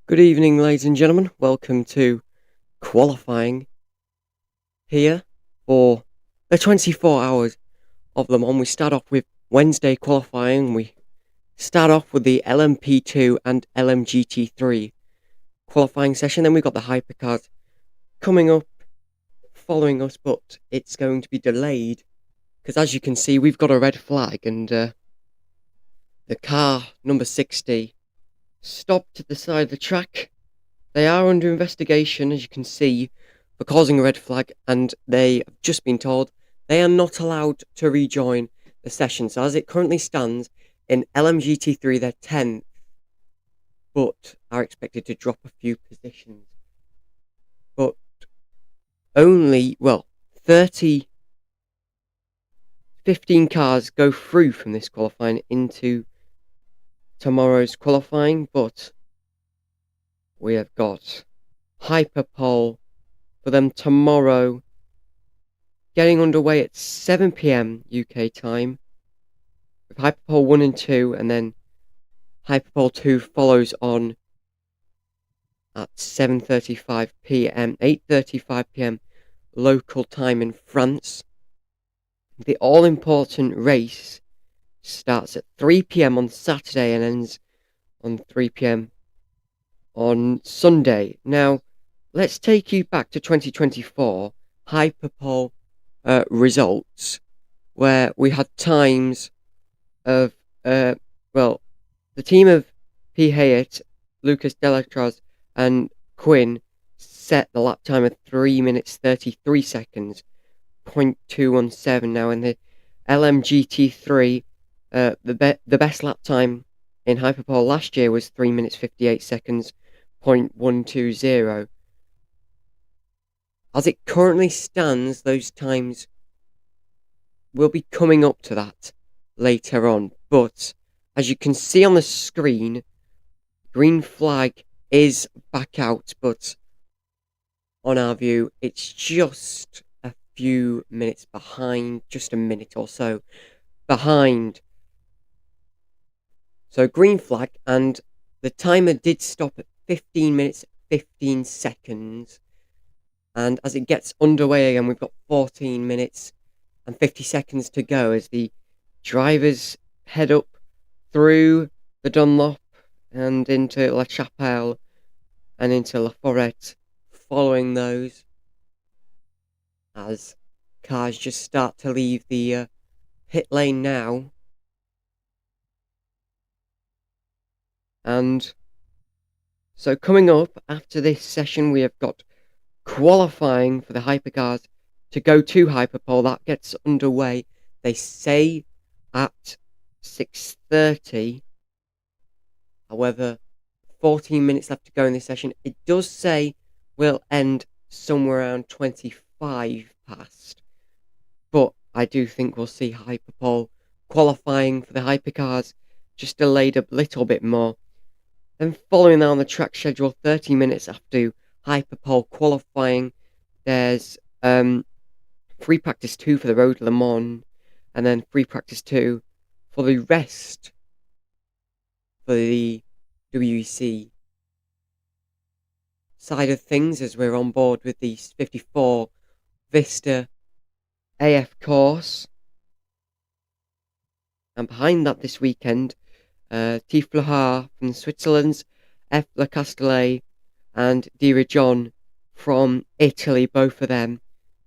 Good evening, ladies and gentlemen. Welcome to qualifying here for the 24 hours of Le Mans. We start off with Wednesday qualifying. We start off with the LMP2 and LMGT3 qualifying session. Then we've got the Hypercars coming up, following us, but it's going to be delayed because, as you can see, we've got a red flag and the car number 60 stopped at the side of the track. They are under investigation, as you can see, for causing a red flag, and they have just been told they are not allowed to rejoin the session. So as it currently stands, in LMGT3 they're 10th, but are expected to drop a few positions. But only, 15 cars go through from this qualifying into tomorrow's qualifying, but we have got Hyperpole for them tomorrow, getting underway at 7 p.m. UK time, with Hyperpole 1 and 2, and then Hyperpole 2 follows on at 7:35 p.m., 8:35 p.m. local time in France. The all-important race starts at 3 p.m. on Saturday and ends on 3 p.m. on Sunday. Now, let's take you back to 2024 Hyperpole results, where we had times of, the team of P. Hayat, Lucas Delatraz, and Quinn set the lap time of 3 minutes 33 seconds, 0.217. Now, in the LMGT3, the best lap time in Hyperpole last year was 3 minutes 58 seconds, 0.120. As it currently stands, those times will be coming up to that later on. But as you can see on the screen, green flag is back out, but on our view, it's just a few minutes behind, just a minute or so behind. So green flag, and the timer did stop at 15 minutes 15 seconds. And as it gets underway again, we've got 14 minutes and 50 seconds to go as the drivers head up through the Dunlop and into La Chapelle and into La Forêt, following those as cars just start to leave the pit lane now. And so coming up after this session, we have got qualifying for the Hypercars to go to Hyperpole. That gets underway, they say, at 6:30. However, 14 minutes left to go in this session. It does say we'll end somewhere around 25 past. But I do think we'll see Hyperpole qualifying for the Hypercars just delayed a little bit more. Then following that on the track schedule, 30 minutes after Hyperpole qualifying, there's free practice 2 for the Road Le Mans, and then free practice 2 for the rest for the WEC side of things, as we're on board with the 54 Vista AF course. And behind that this weekend, Tiflahar from Switzerland's F. Le Castellet and Dirijon from Italy, both of them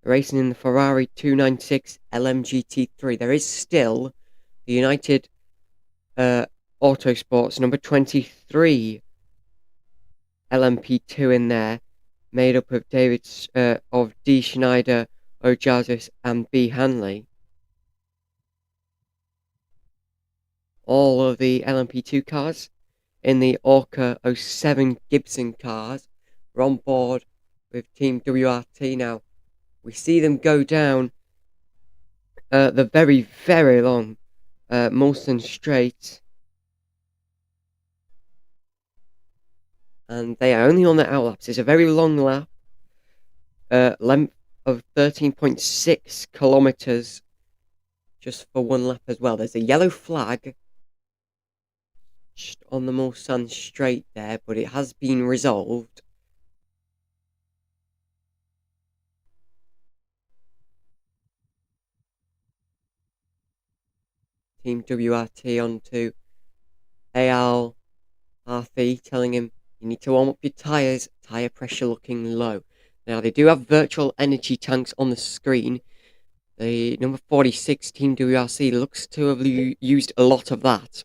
racing in the Ferrari 296 LMGT3. There is still the United Autosports number 23 LMP2 in there, made up of of D. Schneider, Ojazis, and B. Hanley. All of the LMP2 cars in the Orca 07 Gibson cars are on board with Team WRT. Now, we see them go down the very, very long Mulsanne Straight. And they are only on their outlaps. It's a very long lap, length of 13.6 kilometers just for one lap as well. There's a yellow flag touched on the Mulsanne straight there, but it has been resolved. Team WRT onto AL Sarthe, telling him you need to warm up your tyres, tyre pressure looking low. Now, they do have virtual energy tanks on the screen. The number 46 Team WRC looks to have used a lot of that.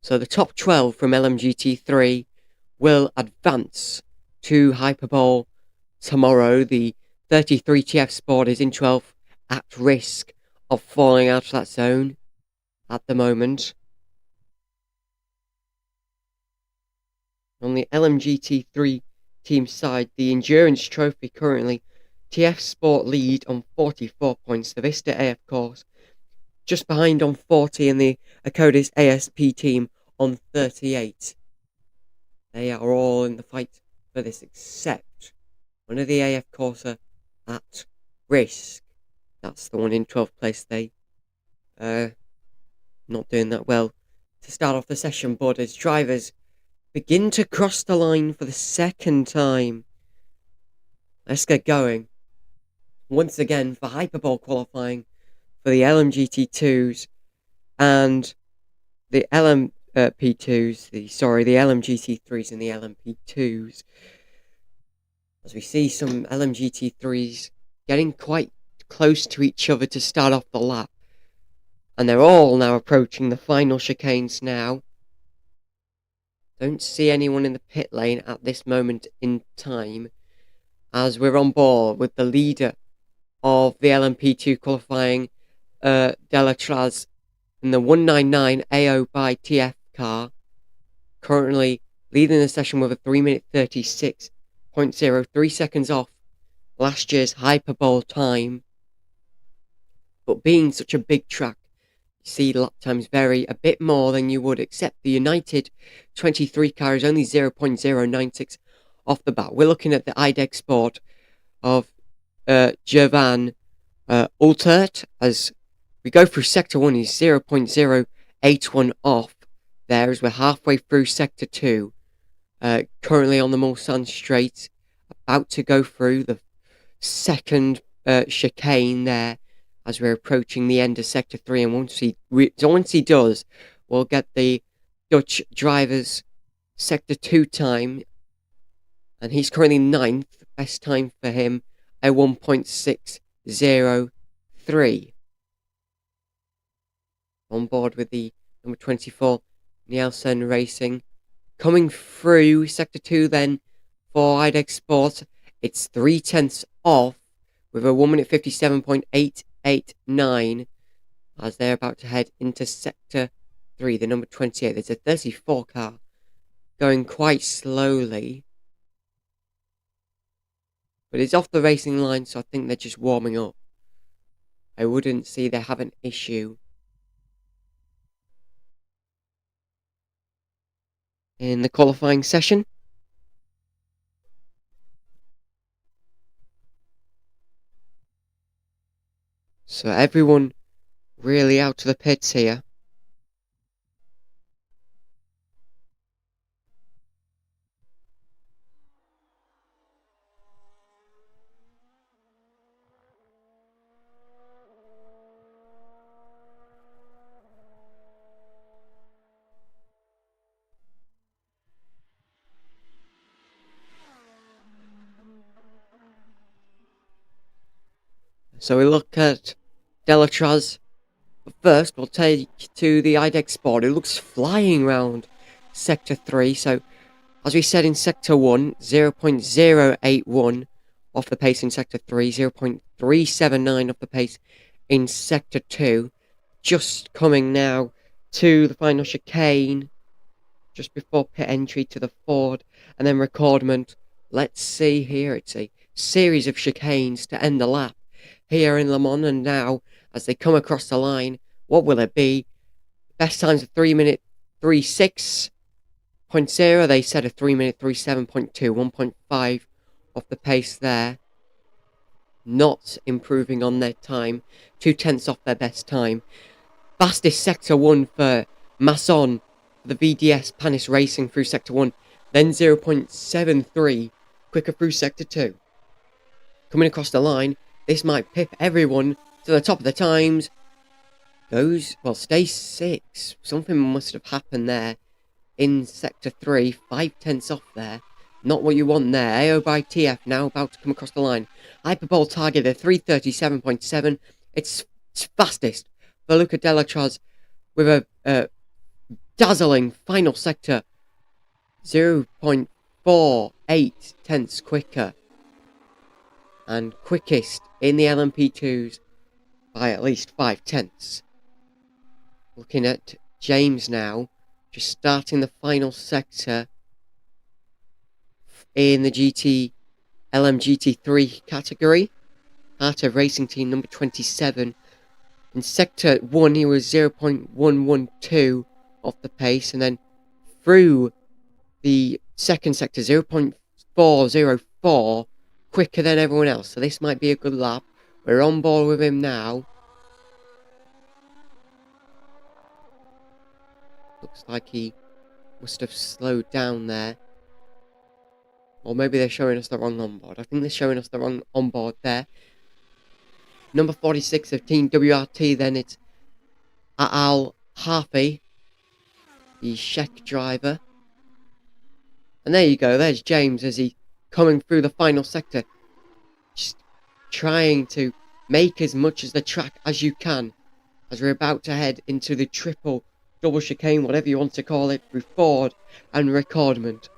So the top 12 from LMGT3 will advance to Hyperpole tomorrow. The 33 TF Sport is in 12th, at risk of falling out of that zone at the moment. On the LMGT3 team side, the Endurance Trophy currently, TF Sport lead on 44 points, the Vista AF course just behind on 40, and the Akkodis ASP team on 38. They are all in the fight for this, except one of the AF Corsa at risk. That's the one in 12th place. They not doing that well to start off the session, but as drivers begin to cross the line for the second time, let's get going. Once again for Hyperpole qualifying for the LMGT2s and the LMP2s, the LMGT3s and the LMP2s. As we see some LMGT3s getting quite close to each other to start off the lap. And they're all now approaching the final chicanes now. Don't see anyone in the pit lane at this moment in time, as we're on board with the leader of the LMP2 qualifying, Delatraz, in the 199 AO by TF car, currently leading the session with a 3-minute 36.0, 3 seconds off last year's Hyperpole time. But being such a big track, you see lap times vary a bit more than you would, except the United 23 car is only 0.096 off the bat. We're looking at the IDEC Sport of Jovan Ultert. As we go through Sector 1, he's 0.081 off there as we're halfway through Sector 2. Currently on the Mulsanne Straight, about to go through the second chicane there as we're approaching the end of Sector 3. And once he does, we'll get the Dutch driver's Sector 2 time. And he's currently 9th, best time for him, a 1.603. On board with the number 24, Nielsen Racing. Coming through Sector 2 then for IDEC Sport, it's 0.3 off with a 1-minute 57.889 as they're about to head into Sector 3, the number 28. There's a 34 car going quite slowly, but it's off the racing line, so I think they're just warming up. I wouldn't see they have an issue in the qualifying session. So everyone really out to the pits here. So we look at Delatraz. But first, we'll take to the IDEC Sport, who looks flying round Sector 3. So, as we said in Sector 1, 0.081 off the pace in Sector 3, 0.379 off the pace in Sector 2. Just coming now to the final chicane, just before pit entry to the Ford, and then recordment. Let's see here, it's a series of chicanes to end the lap here in Le Mans, and now as they come across the line, what will it be? Best times of 3-minute 36.0. They said a 3-minute 37.2, 1.5 off the pace there. Not improving on their time, 0.2 off their best time. Fastest Sector 1 for Masson the VDS Panis Racing through Sector 1, then 0.73 quicker through Sector 2. Coming across the line, this might pip everyone to the top of the times. Stays 6. Something must have happened there in Sector 3, 5/10 off there. Not what you want there. AO by TF now about to come across the line. Hyperpole targeted 337.7. It's fastest for Luca Delatraz with a dazzling final sector. 0.48 tenths quicker. And quickest in the LMP2s by at least 5/10. Looking at James now, just starting the final sector in the LMGT3 category. Part of Racing Team number 27. In Sector 1, he was 0.112 off the pace, and then through the second sector, 0.404 quicker than everyone else. So this might be a good lap. We're on board with him now. Looks like he must have slowed down there. Or maybe they're showing us the wrong onboard. I think they're showing us the wrong onboard there. Number 46 of Team WRT, then it's Al Harfi, the Czech driver. And there you go, there's James as he coming through the final sector. Just trying to make as much of the track as you can as we're about to head into the triple double chicane, whatever you want to call it, through Ford and Recordment.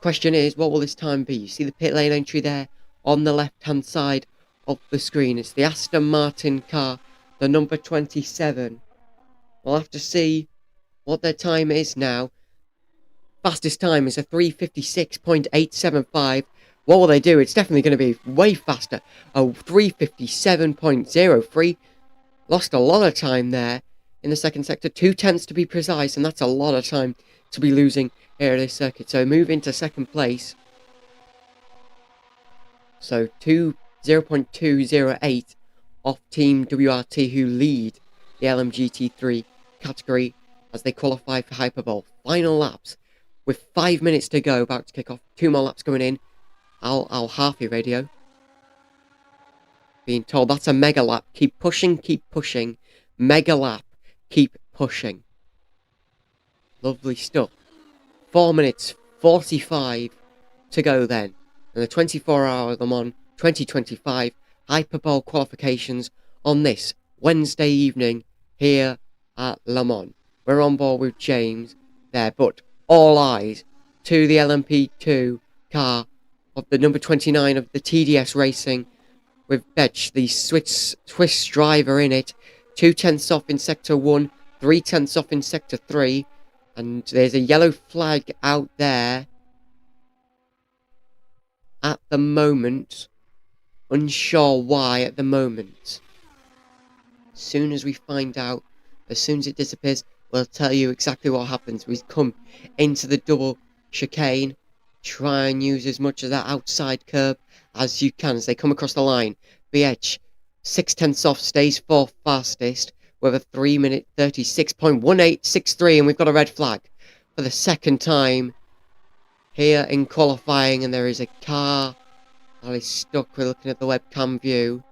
Question is, what will this time be? You see the pit lane entry there on the left hand side of the screen. It's the Aston Martin car, the number 27. We'll have to see what their time is now. Fastest time is a 3:56.875. What will they do? It's definitely going to be way faster. A 3:57.03. Lost a lot of time there in the second sector. 2/10 to be precise, and that's a lot of time to be losing here at this circuit. So move into second place. So 0.208 off Team WRT, who lead the LMGT3 category as they qualify for Hyperpole. Final laps with 5 minutes to go, about to kick off. 2 more laps going in. Al Harfi radio being told that's a mega lap. Keep pushing, keep pushing. Mega lap, keep pushing. Lovely stuff. 4 minutes 45 to go then. And the 24-hour Le Mans 2025 Hyperpole qualifications on this Wednesday evening here at Le Mans. We're on board with James there, but all eyes to the LMP2 car of the number 29 of the TDS Racing, with Betch, the Swiss driver, in it. 2/10 off in Sector 1, 3/10 off in Sector 3. And there's a yellow flag out there at the moment. Unsure why at the moment. As soon as we find out, as soon as it disappears, we'll tell you exactly what happens. We come into the double chicane. Try and use as much of that outside curb as you can as they come across the line. BH, 6/10 off, stays fourth fastest with a 3:36.1863, and we've got a red flag for the second time here in qualifying, and there is a car that is stuck. We're looking at the webcam view.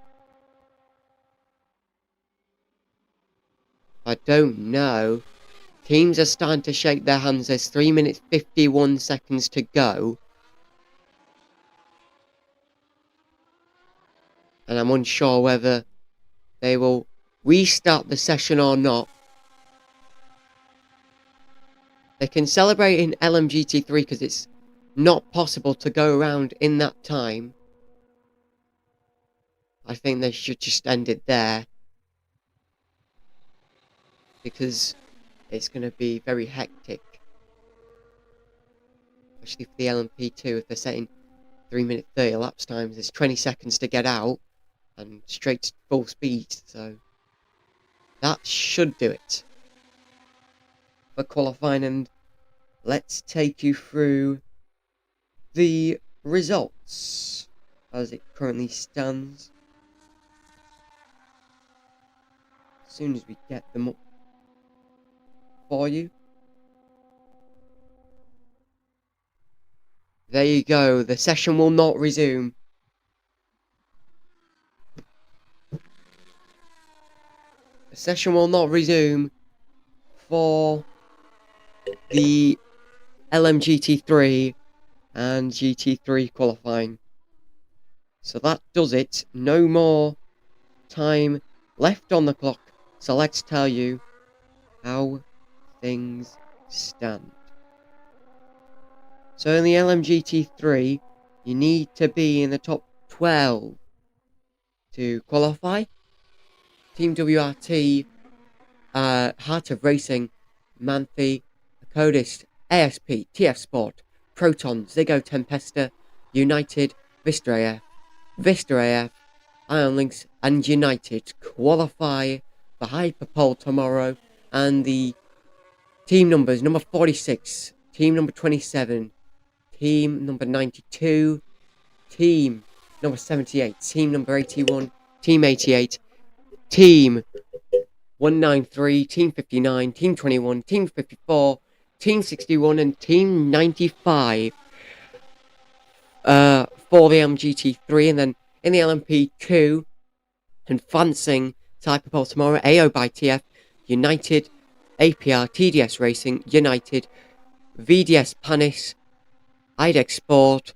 I don't know. Teams are starting to shake their hands. There's 3 minutes 51 seconds to go. And I'm unsure whether they will restart the session or not. They can celebrate in LMGT3 because it's not possible to go around in that time. I think they should just end it there, because it's going to be very hectic. Especially for the LMP2, if they're setting 3 minute 30 laps times, there's 20 seconds to get out and straight to full speed. So that should do it for qualifying. And let's take you through the results as it currently stands. As soon as we get them up for you. There you go. The session will not resume. The session will not resume for the LMGT3 and GT3 qualifying. So that does it. No more time left on the clock. So let's tell you how things stand. So in the LMGT3, you need to be in the top 12 to qualify. Team WRT, Heart of Racing, Manthe, Codist, ASP, TF Sport, Proton, Ziggo Tempesta, United, Vista AF, Iron Lynx, and United qualify for Hyperpole tomorrow. And the team numbers: number 46, team number 27, team number 92, team number 78, team number 81, team 88, team 193, team 59, team 21, team 54, team 61, and team 95 for the LMGT3. And then in the LMP2, advancing to Hyperpole tomorrow, AO by TF, United, APR, TDS Racing, United, VDS Panis, IDEX Sport,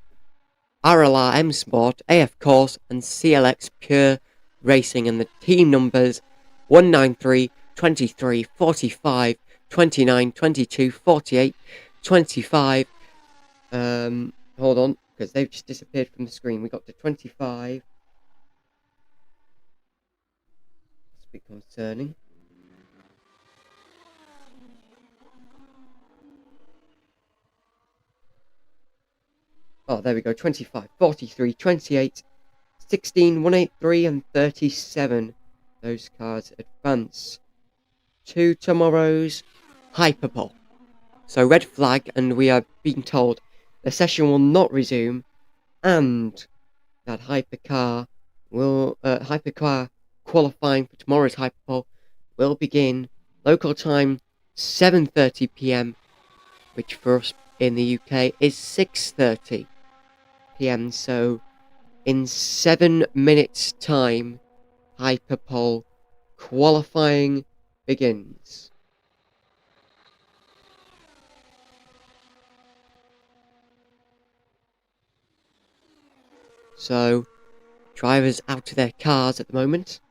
RLR M Sport, AF Course, and CLX Pure Racing. And the team numbers: 193, 23, 45, 29, 22, 48, 25. Hold on, because they've just disappeared from the screen. We got to 25. That's a bit concerning. Oh, there we go. 25, 43, 28, 16, 183, and 37. Those cars advance to tomorrow's Hyperpole. So red flag, and we are being told the session will not resume, and that Hypercar qualifying for tomorrow's Hyperpole will begin local time 7:30 p.m, which for us in the UK is 6:30 p.m. So in 7 minutes time, Hyperpole qualifying begins. So drivers out to their cars at the moment,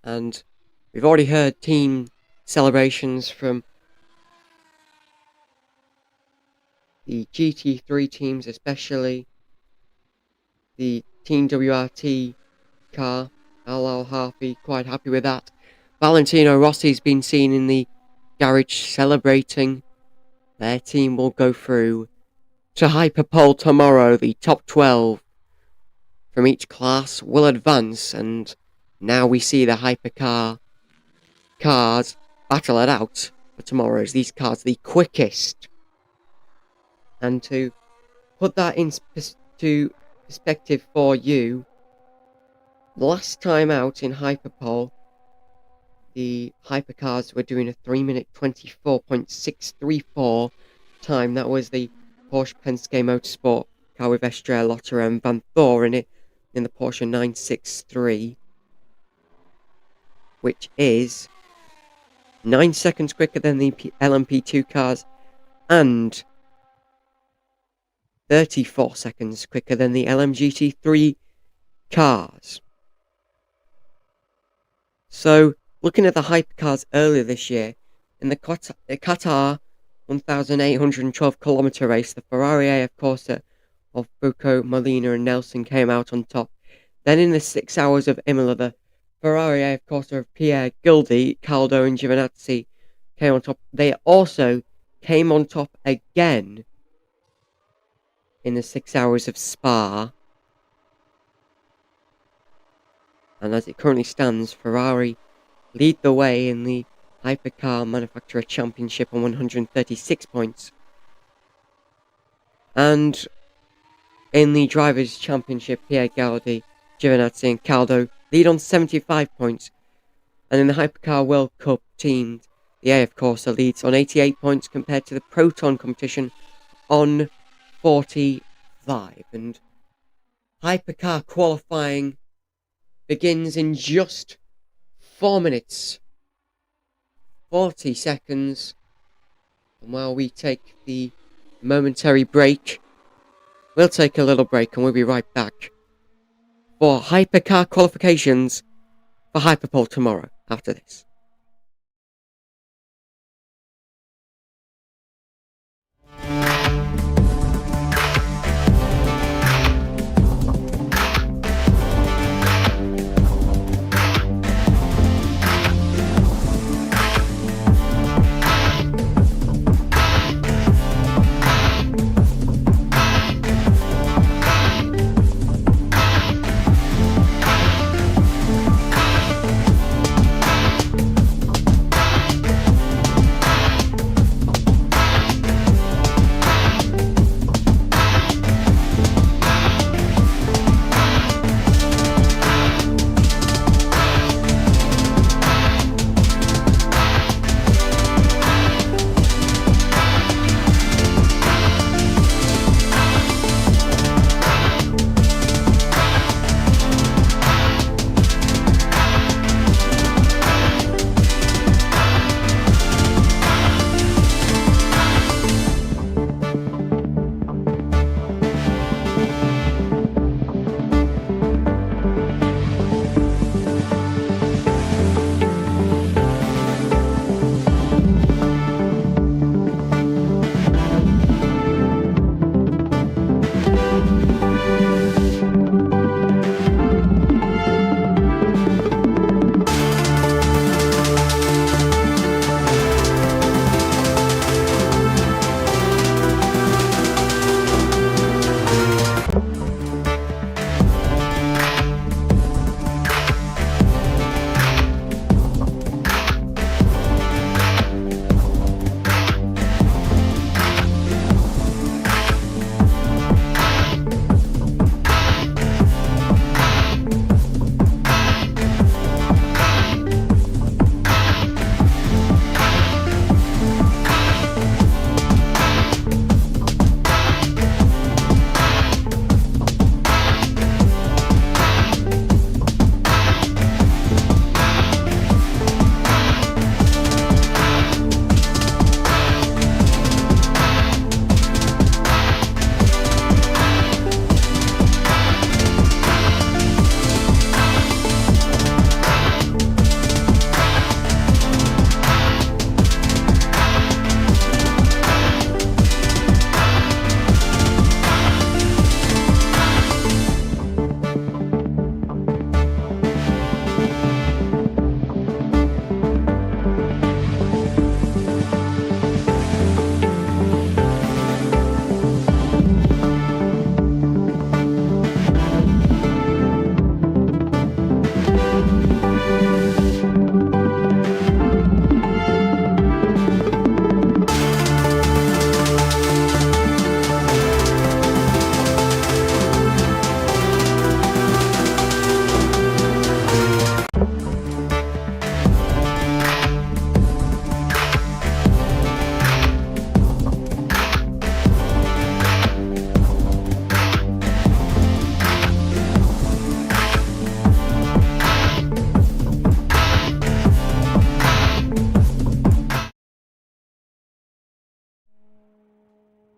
and we've already heard team celebrations from the GT3 teams, especially the Team WRT car. Al Harfi quite happy with that. Valentino Rossi's been seen in the garage celebrating. Their team will go through to Hyperpole tomorrow. The top 12 from each class will advance, and now we see the Hypercar cars battle it out for tomorrow. As these cars are the quickest. And to put that into perspective for you, last time out in Hyperpole, the Hypercars were doing a 3-minute 24.634 time. That was the Porsche Penske Motorsport car with Estrella Lotterer and Van Thor in it, in the Porsche 963, which is 9 seconds quicker than the LMP2 cars and 34 seconds quicker than the LMGT3 cars. So, looking at the Hypercars earlier this year, in the Qatar 1,812km race, the Ferrari AF Corsa of Bucco, Molina and Nelson came out on top. Then in the 6 hours of Imola, the Ferrari AF Corsa of Pierre Gildi, Caldo and Giovinazzi came on top. They also came on top again in the 6 hours of Spa. And as it currently stands, Ferrari lead the way in the Hypercar Manufacturer Championship on 136 points. And in the Drivers' Championship, Pierre Gaudy, Giovinazzi and Caldo lead on 75 points. And in the Hypercar World Cup teams, the AF Corsa leads on 88 points compared to the Proton competition on 45, and Hypercar qualifying begins in just 4 minutes 40 seconds. And while we take the momentary break, we'll take a little break and we'll be right back for Hypercar qualifications for Hyperpole tomorrow after this.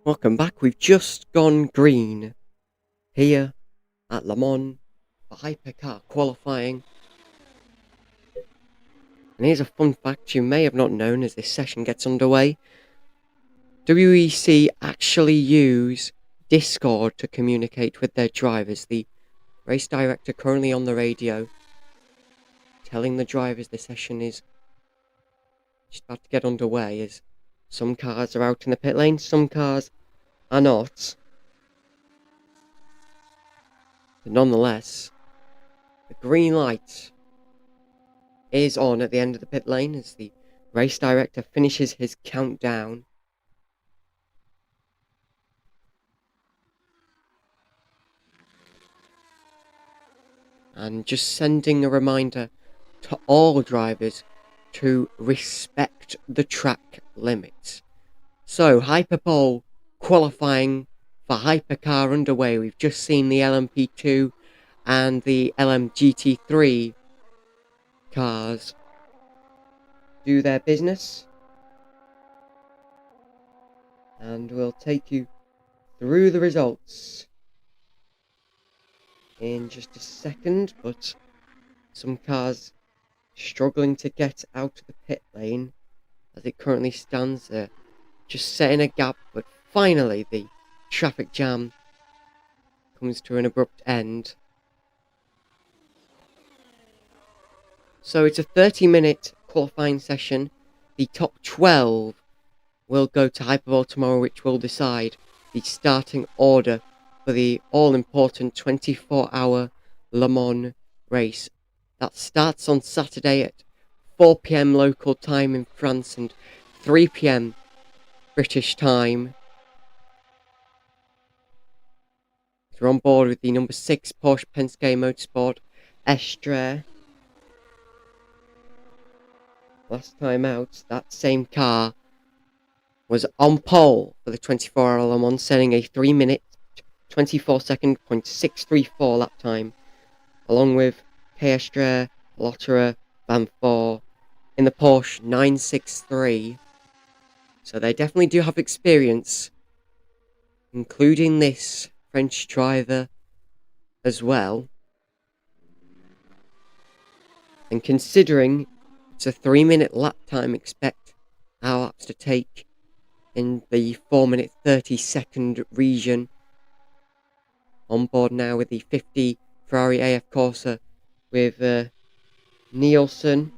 Welcome back. We've just gone green here at Le Mans for Hypercar qualifying. And here's a fun fact you may have not known as this session gets underway. WEC actually use Discord to communicate with their drivers. The race director currently on the radio telling the drivers the session is just about to get underway, as some cars are out in the pit lane, some cars are not. But nonetheless, the green light is on at the end of the pit lane as the race director finishes his countdown. And just sending a reminder to all drivers to respect the track limits. So, Hyperpole qualifying for Hypercar underway. We've just seen the LMP2 and the LMGT3 cars do their business, and we'll take you through the results in just a second. But some cars struggling to get out of the pit lane as it currently stands there, just setting a gap, but finally the traffic jam comes to an abrupt end. So it's a 30-minute qualifying session. The top 12 will go to Hyperpole tomorrow, which will decide the starting order for the all-important 24-hour Le Mans race. That starts on Saturday at 4 PM local time in France and 3 PM British time. We're on board with the number 6 Porsche Penske Motorsport Estre. Last time out, that same car was on pole for the 24-hour Le Mans, setting a 3-minute 24-second .634 lap time, along with Estre, Lotterer, Van Voor in the Porsche 963. So they definitely do have experience, including this French driver as well. And considering it's a 3-minute lap time, expect our laps to take in the 4-minute 30-second region. On board now with the 50 Ferrari AF Corsa with Nielsen.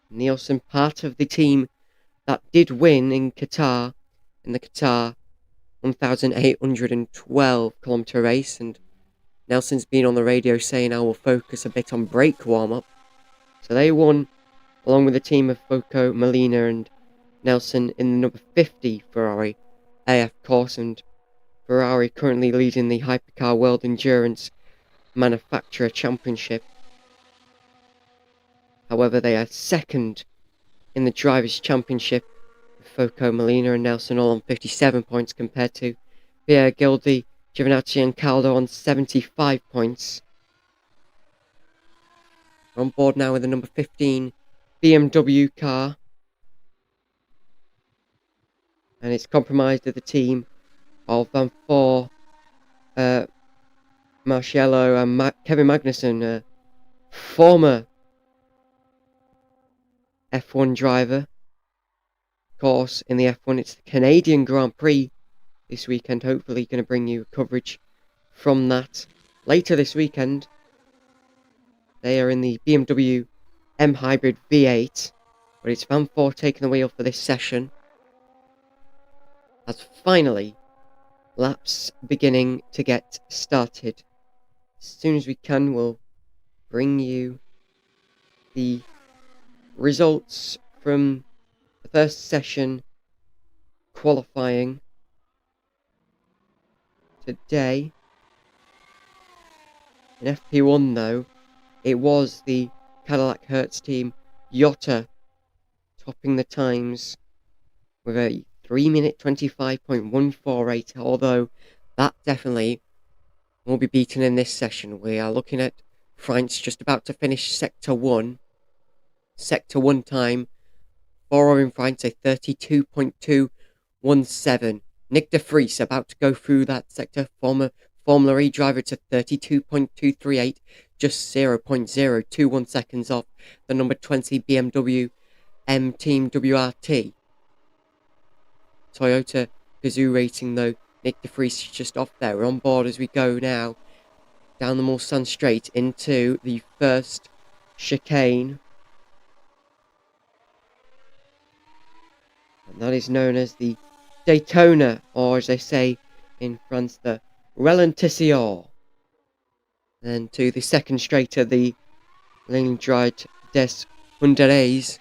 Nielsen, part of the team that did win in Qatar, in the Qatar 1,812 kilometre race, and Nelson's been on the radio saying I will focus a bit on brake warm-up. So they won along with a team of Foco, Molina and Nelson in the number 50 Ferrari AF Corsa, and Ferrari currently leading the Hypercar World Endurance Manufacturer Championship. However, they are second in the Drivers' Championship, with Foco, Molina and Nelson all on 57 points compared to Pierre Gildi, Giovinazzi and Caldo on 75 points. We're on board now with the number 15 BMW car, and it's comprised of the team of Van Voor, Marcello and Kevin Magnussen, former F1 driver. Of course, in the F1, it's the Canadian Grand Prix this weekend. Hopefully going to bring you coverage from that later this weekend. They are in the BMW M Hybrid V8, but it's Van Voor taking the wheel for this session. As finally, laps beginning to get started. As soon as we can, we'll bring you the results from the first session qualifying today. In FP1 though, it was the Cadillac Hertz team Jota topping the times with a 3-minute 25.148, although that definitely will be beaten in this session. We are looking at France just about to finish Sector 1. Sector 1 time for in France, a 32.217. Nick de Vries about to go through that sector. Formula E driver, it's a 32.238, just 0.021 seconds off the number 20 BMW M Team WRT. Toyota Gazoo rating though, Nick de Vries is just off there. We're on board as we go now down the Mulsanne straight into the first chicane. And that is known as the Daytona, or as they say in France, the Ralentisseur. Then to the second straighter, the Ligne Droite des Hunderets.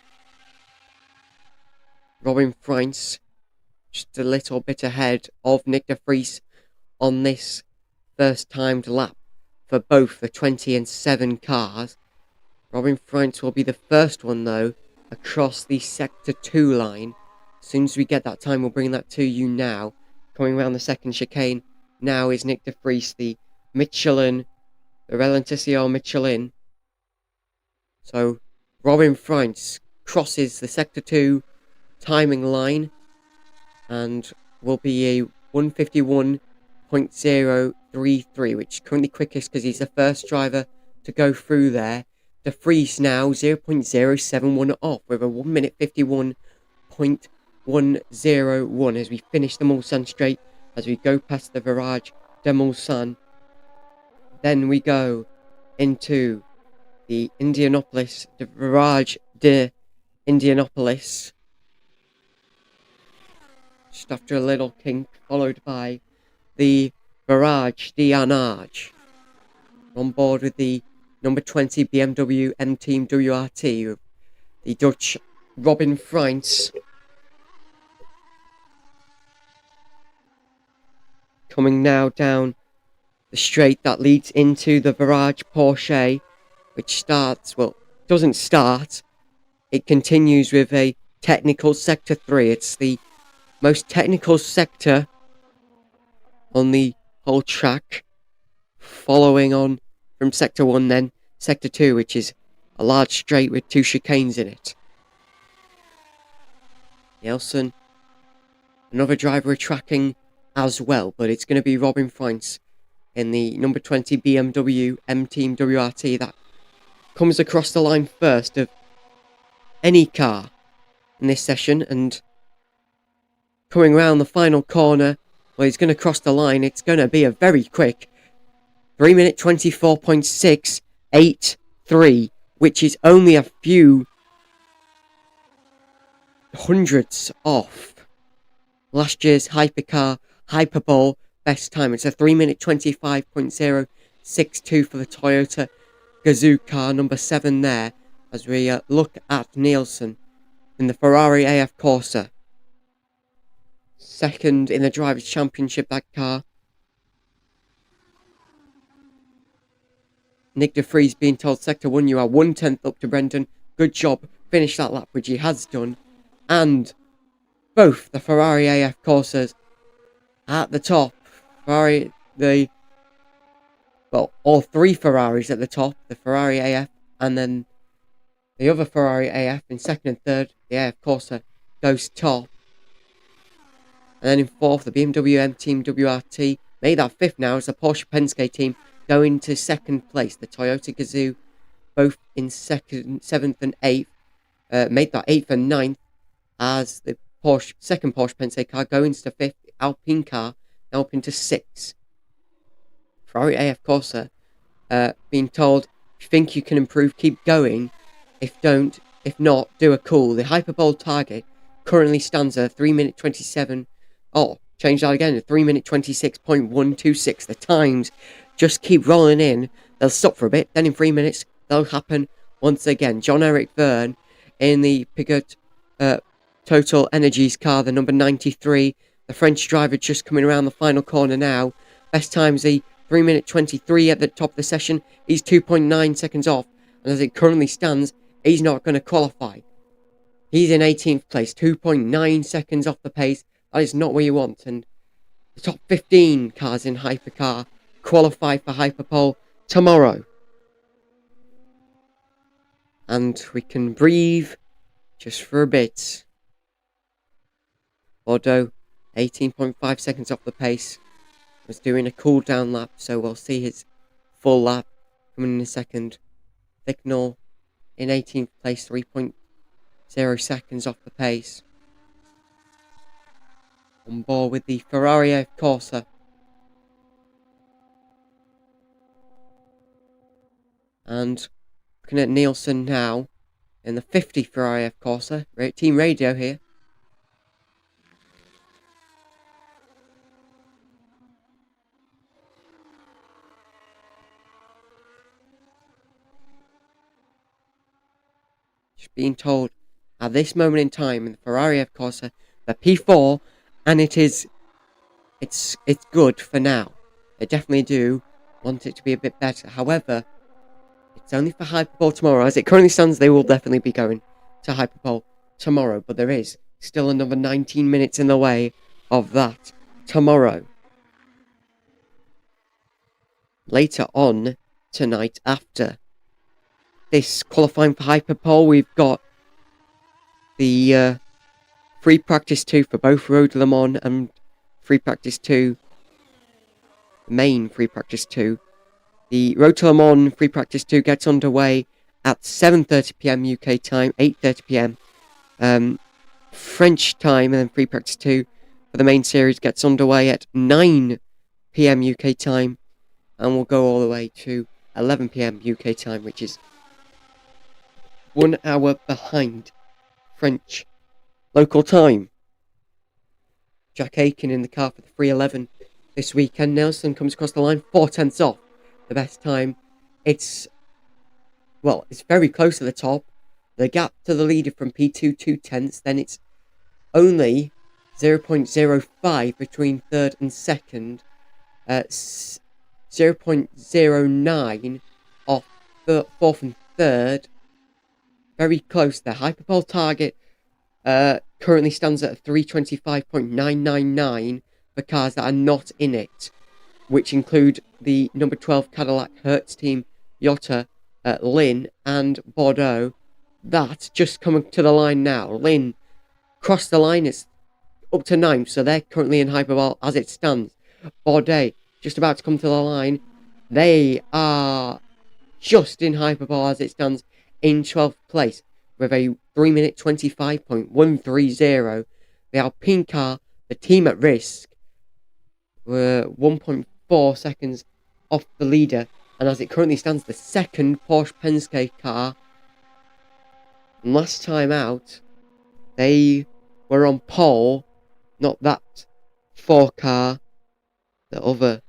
Robin France just a little bit ahead of Nick de Vries on this first timed lap for both the 20 and 7 cars. Robin France will be the first one though across the Sector 2 line. As soon as we get that time, we'll bring that to you now. Coming around the second chicane now is Nick de Vries, the Michelin, the Ralentissimo Michelin. So Robin Freins crosses the Sector 2 timing line and will be a 151.033, which is currently quickest because he's the first driver to go through there. De Vries now 0.071 off with a 1 minute 51.101 as we finish the Mulsanne straight, as we go past the Virage de Mulsanne. Then we go into the Indianapolis, the Virage de Indianapolis, just after a little kink, followed by the Virage d'Arnage. On board with the number 20 BMW M Team WRT, the Dutch Robin Freins. Coming now down the straight that leads into the Virage Porsche, which starts, well, doesn't start. It continues with a technical Sector 3. It's the most technical sector on the whole track. Following on from Sector 1, then Sector 2, which is a large straight with 2 chicanes in it. Nielsen, another driver we're tracking as well, but it's going to be Robin Freins in the number 20 BMW M Team WRT that comes across the line first of any car in this session, and coming round the final corner, well, he's going to cross the line. It's going to be a very quick 3 minute 24.683, which is only a few hundredths off last year's Hypercar Hyperpole best time. It's a 3 minute 25.062 for the Toyota Gazoo car, number 7 there, as we look at Nielsen in the Ferrari AF Corsa. Second in the Drivers' Championship, that car. Nick de Vries being told, Sector 1, you are 1/10 up to Brendan. Good job. Finish that lap, which he has done. And both the Ferrari AF Corsas at the top. Ferrari, all 3 Ferraris at the top. The Ferrari AF and then the other Ferrari AF in second and third. The AF Corsa goes top. And then in fourth, the BMW M Team WRT made that 5th now as the Porsche Penske team go into second place. The Toyota Gazoo both in 7th and 8th. Made that 8th and 9th as the second Porsche Penske car go into 5th. The Alpine car now up into 6th. Ferrari AF Corsa being told, if you think you can improve, keep going. If not, do a call. The Hyperpole target currently stands at 3 minute 27. Oh, change that again. 3 minute 26.126. The times just keep rolling in. They'll stop for a bit. Then in 3 minutes, they'll happen once again. John-Eric Verne in the Peugeot Total Energies car, the number 93. The French driver just coming around the final corner now. Best times the 3 minute 23 at the top of the session. He's 2.9 seconds off. And as it currently stands, he's not going to qualify. He's in 18th place, 2.9 seconds off the pace. That is not what you want. And the top 15 cars in Hypercar qualify for Hyperpole tomorrow. And we can breathe just for a bit. Bordeaux, 18.5 seconds off the pace, was doing a cool down lap, so we'll see his full lap coming in a second. Thicknell in 18th place, 3.0 seconds off the pace. On board with the Ferrari AF Corsa. And looking at Nielsen now in the 50 Ferrari AF Corsa. Team radio here. Just being told at this moment in time in the Ferrari AF Corsa, the P4, and it's good for now. They definitely do want it to be a bit better. However, it's only for Hyperpole tomorrow. As it currently stands, they will definitely be going to Hyperpole tomorrow, but there is still another 19 minutes in the way of that tomorrow. Later on tonight, after this qualifying for Hyperpole, we've got the free practice 2 for both Road Le Mans and free practice 2, main free practice 2. The Road to Le Mans free practice 2 gets underway at 7:30 p.m. UK time, 8:30 p.m. French time, and then free practice 2 for the main series gets underway at 9 p.m. UK time, and will go all the way to 11 p.m. UK time, which is 1 hour behind French local time. Jack Aiken in the car for the 311 this weekend. Nelson comes across the line 4/10 off the best time. It's very close to the top. The gap to the leader from P2, 2/10. Then it's only 0.05 between third and second. 0.09 off fourth and third. Very close there. Hyperpole target currently stands at 325.999 for cars that are not in it, which include the number 12 Cadillac Hertz team, Yotta, Lynn, and Bordeaux. That's just coming to the line now. Lynn crossed the line, it's up to 9, so they're currently in Hyperpole as it stands. Bordeaux just about to come to the line. They are just in Hyperpole as it stands in 12th place with a 3-minute 25.130. The Alpine car, the team at risk, were 1.4 seconds off the leader, and as it currently stands, the second Porsche Penske car. And last time out, they were on pole, not that 4 car, the other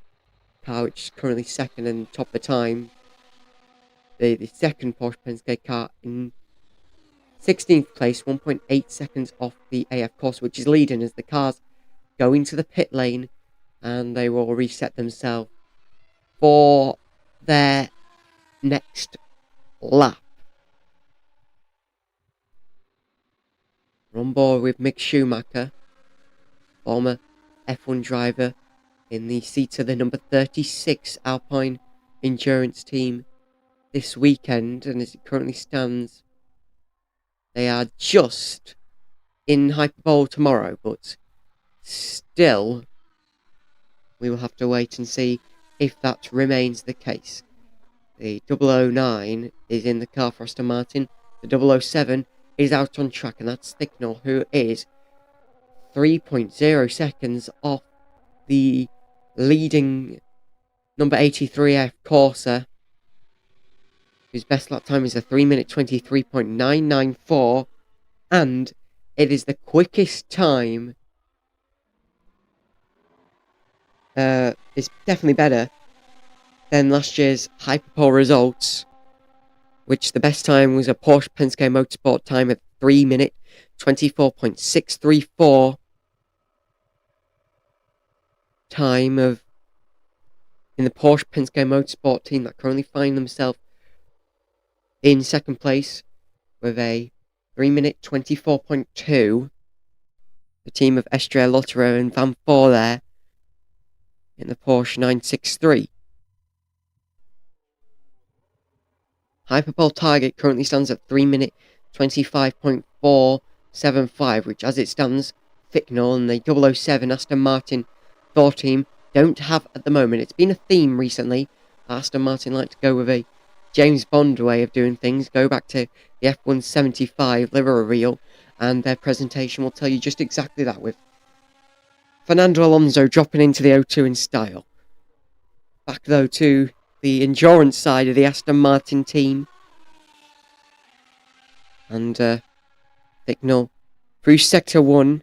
car which is currently second and top of the time. The second Porsche Penske car in 16th place, 1.8 seconds off the AF course, which is leading as the cars go into the pit lane, and they will reset themselves for their next lap. We're on board with Mick Schumacher, former F1 driver, in the seat of the number 36 Alpine endurance team this weekend, and as it currently stands, they are just in Hyperpole tomorrow, but still, we will have to wait and see if that remains the case. The 009 is in the car for Aston Martin. The 007 is out on track, and that's Thicknell, who is 3.0 seconds off the leading number 83 F Corsa, whose best lap time is a 3-minute 23.994, and it is the quickest time. It's definitely better than last year's Hyperpole results, which the best time was a Porsche Penske Motorsport time at 3-minute 24.634 time of in the Porsche Penske Motorsport team that currently find themselves in second place with a 3-minute 24.2. The team of Estrella Lotterer and Van Four there in the Porsche 963. Hyperpole target currently stands at 3-minute 25.475, which as it stands, Thicknell and the 007 Aston Martin Thor team don't have at the moment. It's been a theme recently. Aston Martin like to go with a James Bond way of doing things. Go back to the F175 livery reel, and their presentation will tell you just exactly that, with Fernando Alonso dropping into the O2 in style. Back though to the endurance side of the Aston Martin team, and Thicknell through sector 1,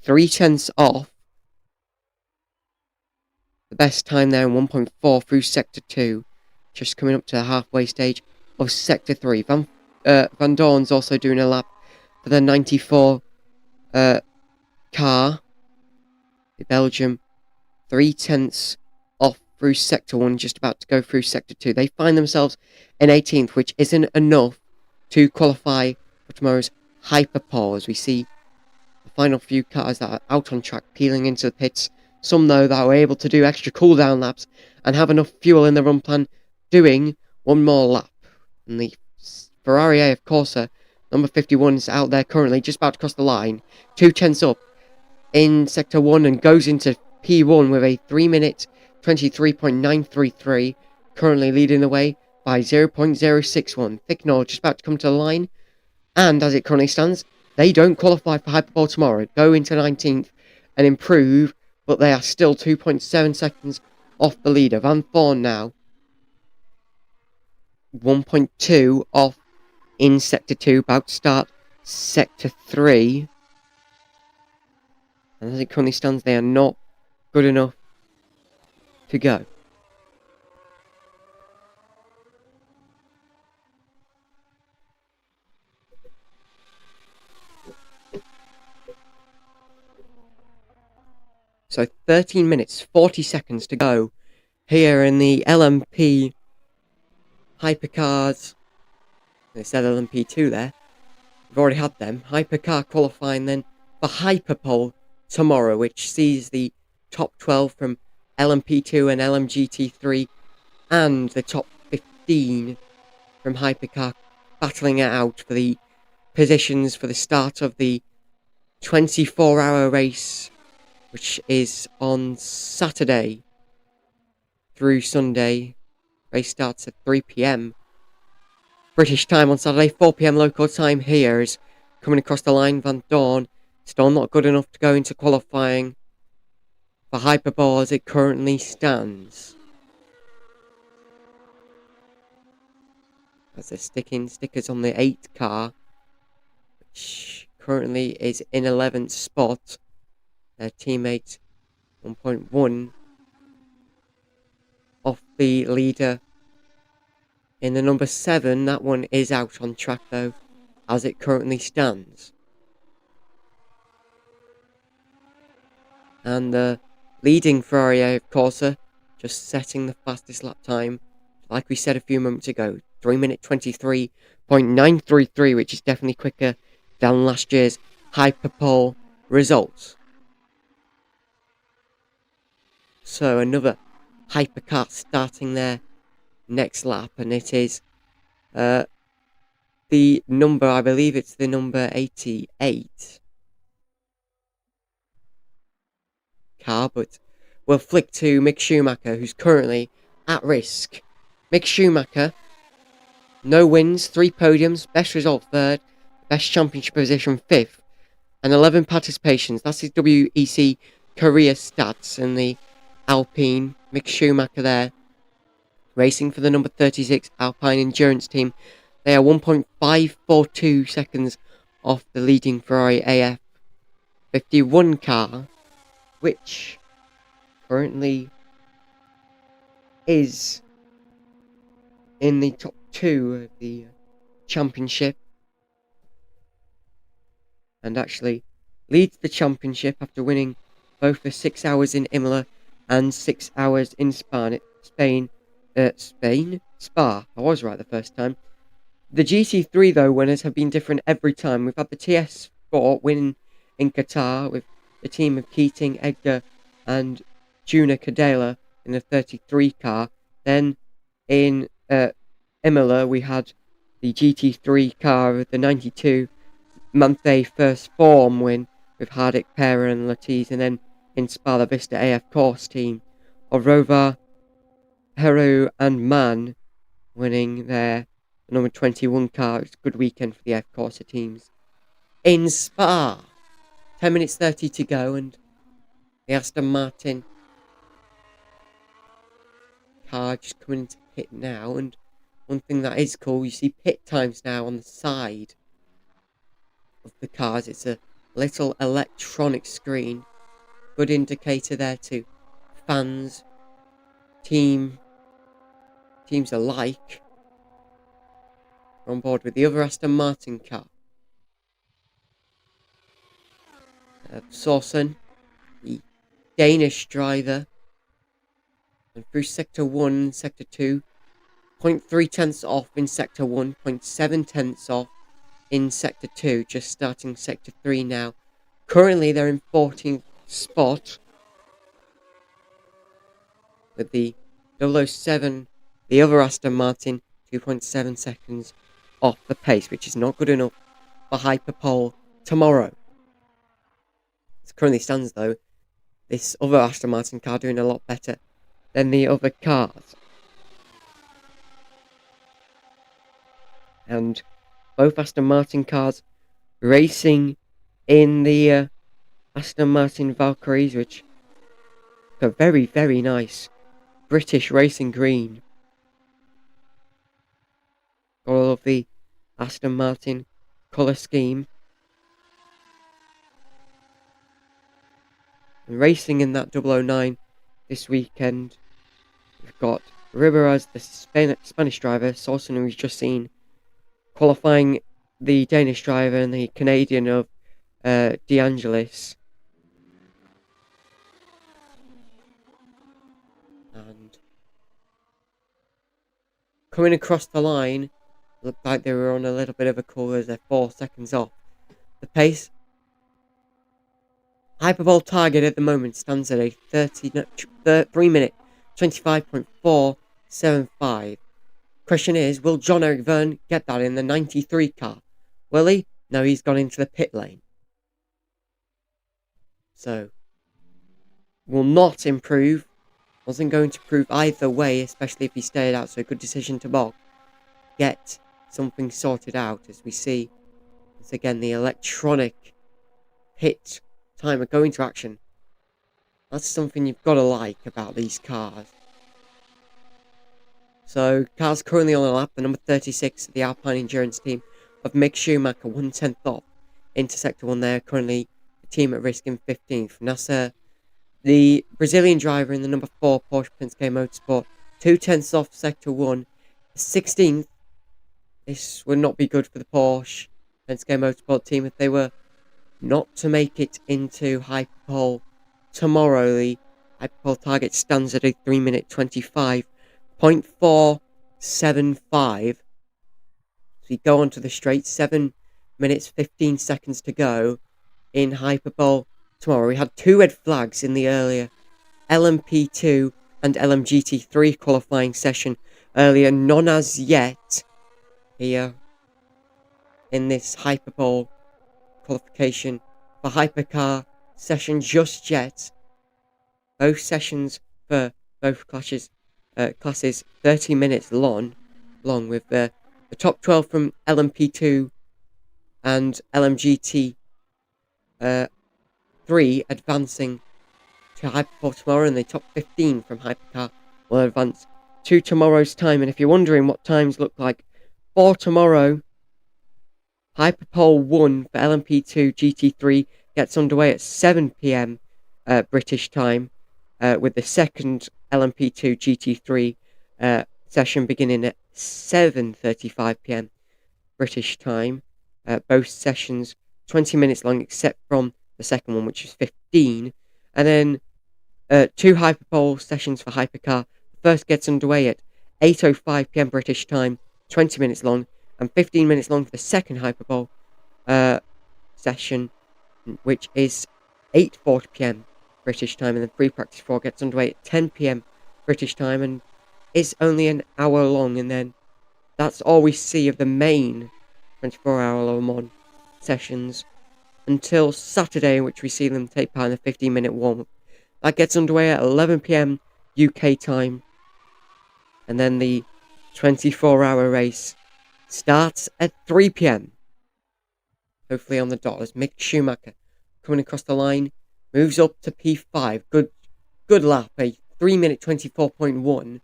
0.3 off. The best time there in 1.4 through sector 2, just coming up to the halfway stage of sector 3. Van Dorn's also doing a lap for the 94 car. The Belgium 0.3 off through sector 1, just about to go through sector 2. They find themselves in 18th, which isn't enough to qualify for tomorrow's Hyperpole, as we see the final few cars that are out on track peeling into the pits. Some, though, that were able to do extra cooldown laps and have enough fuel in the run plan, doing one more lap. And the Ferrari AF Corsa, number 51, is out there currently, just about to cross the line. 2 tenths up in Sector 1 and goes into P1 with a 3-minute 23.933, currently leading the way by 0.061. Thicknell just about to come to the line, and as it currently stands, they don't qualify for Hyperpole tomorrow, go into 19th and improve, but they are still 2.7 seconds off the leader. Van Thorn now 1.2 off in Sector 2, about to start Sector 3. And as it currently stands, they are not good enough to go. So 13 minutes, 40 seconds to go here in the LMP Hypercars. They said LMP2 there. We've already had them. Hypercar qualifying then for Hyperpole tomorrow, which sees the top 12 from LMP2 and LMGT3 and the top 15 from Hypercar battling it out for the positions for the start of the 24-hour race, which is on Saturday through Sunday. Race starts at 3 p.m. British time on Saturday, 4 p.m. local time. Here is coming across the line. Van Dorn still not good enough to go into qualifying for Hyperpole as it currently stands. As they're sticking stickers on the 8 car, which currently is in 11th spot. Their teammate 1.1 off the leader in the number 7. That one is out on track though, as it currently stands. And the leading Ferrari AF Corsa just setting the fastest lap time, like we said a few moments ago, 3-minute 23.933, which is definitely quicker than last year's Hyperpole results. So another Hypercar starting their next lap, and it is the number, I believe it's the number 88 car, but we'll flick to Mick Schumacher, who's currently at risk. Mick Schumacher, no wins, 3 podiums, best result 3rd, best championship position 5th, and 11 participations. That's his WEC career stats in the Alpine. Mick Schumacher there, racing for the number 36 Alpine endurance team. They are 1.542 seconds off the leading Ferrari AF 51 car, which currently is in the top 2 of the championship, and actually leads the championship after winning both the 6 hours in Imola and 6 hours in Spa. I was right the first time. The GT3 though winners have been different every time. We've had the TS Sport win in Qatar with the team of Keating, Edgar and Juna Cadela in the 33 car. Then in Imola we had the GT3 car with the 92 Manthe first form win with Hardik, Pera and Latiz, and then in Spa La Vista AF Course team of Rovar, Heru and Man winning their number 21 car. It's a good weekend for the AF Corsa teams. In Spa, 10 minutes 30 to go, and the Aston Martin car just coming into pit now. And one thing that is cool, you see pit times now on the side of the cars. It's a little electronic screen, good indicator there to fans, teams alike. We're on board with the other Aston Martin car. Sorsen, the Danish driver, and through Sector 1 and Sector 2, 0.3 tenths off in Sector 1, 0.7 tenths off in Sector 2, just starting Sector 3 now. Currently, they're in 14th spot with the 007, the other Aston Martin, 2.7 seconds off the pace, which is not good enough for Hyperpole tomorrow. As it currently stands, though, this other Aston Martin car doing a lot better than the other cars. And both Aston Martin cars racing in the Aston Martin Valkyries, which are very, very nice British racing green. Got all of the Aston Martin colour scheme. And racing in that 009 this weekend, we've got Ribera, the Spanish driver, Sarthe, who we've just seen, qualifying the Danish driver, and the Canadian of De Angelis. And coming across the line, looked like they were on a little bit of a call as they're 4 seconds off the pace. Hyperpole target at the moment stands at a 3-minute 25.475. Question is, will John-Eric Verne get that in the 93 car? Will he? No, he's gone into the pit lane. So, will not improve. Wasn't going to improve either way, especially if he stayed out. So, a good decision to bog. Get something sorted out as we see, once again, the electronic pit timer go into action. That's something you've got to like about these cars. So, cars currently on the lap, the number 36 of the Alpine Endurance team of Mick Schumacher, 1/10 off into Sector 1 there. Currently, the team at risk in 15th. Nasser, the Brazilian driver in the number 4 Porsche Penske Motorsport, 2/10 off Sector 1. 16th. This would not be good for the Porsche Penske Motorsport team if they were not to make it into Hyperpole tomorrow. The Hyperpole target stands at a 3-minute 25.475. So we go onto the straight, 7 minutes 15 seconds to go in Hyperpole tomorrow. We had 2 red flags in the earlier LMP2 and LMGT3 qualifying session earlier, none as yet here in this Hyperpole qualification for Hypercar session just yet. Both sessions for both classes 30 minutes long with the top 12 from LMP2 and LMGT3 advancing to Hyperpole tomorrow, and the top 15 from Hypercar will advance to tomorrow's time. And if you're wondering what times look like for tomorrow, Hyperpole 1 for LMP2 GT3 gets underway at 7 p.m. British time, with the second LMP2 GT3 session beginning at 7:35 p.m. British time. Both sessions 20 minutes long, except from the second one, which is 15. And then 2 Hyperpole sessions for Hypercar. The first gets underway at 8:05 p.m. British time, 20 minutes long, and 15 minutes long for the second Hyperpole session, which is 8:40 p.m. British time. And then pre-practice 4 gets underway at 10 p.m. British time and is only an hour long. And then that's all we see of the main 24-hour Le Mans sessions until Saturday, in which we see them take part in the 15-minute warm-up. That gets underway at 11 p.m. UK time. And then the 24-hour race starts at 3 p.m. Hopefully on the dot, as Mick Schumacher, coming across the line, moves up to P5. Good lap, a 3-minute 24.1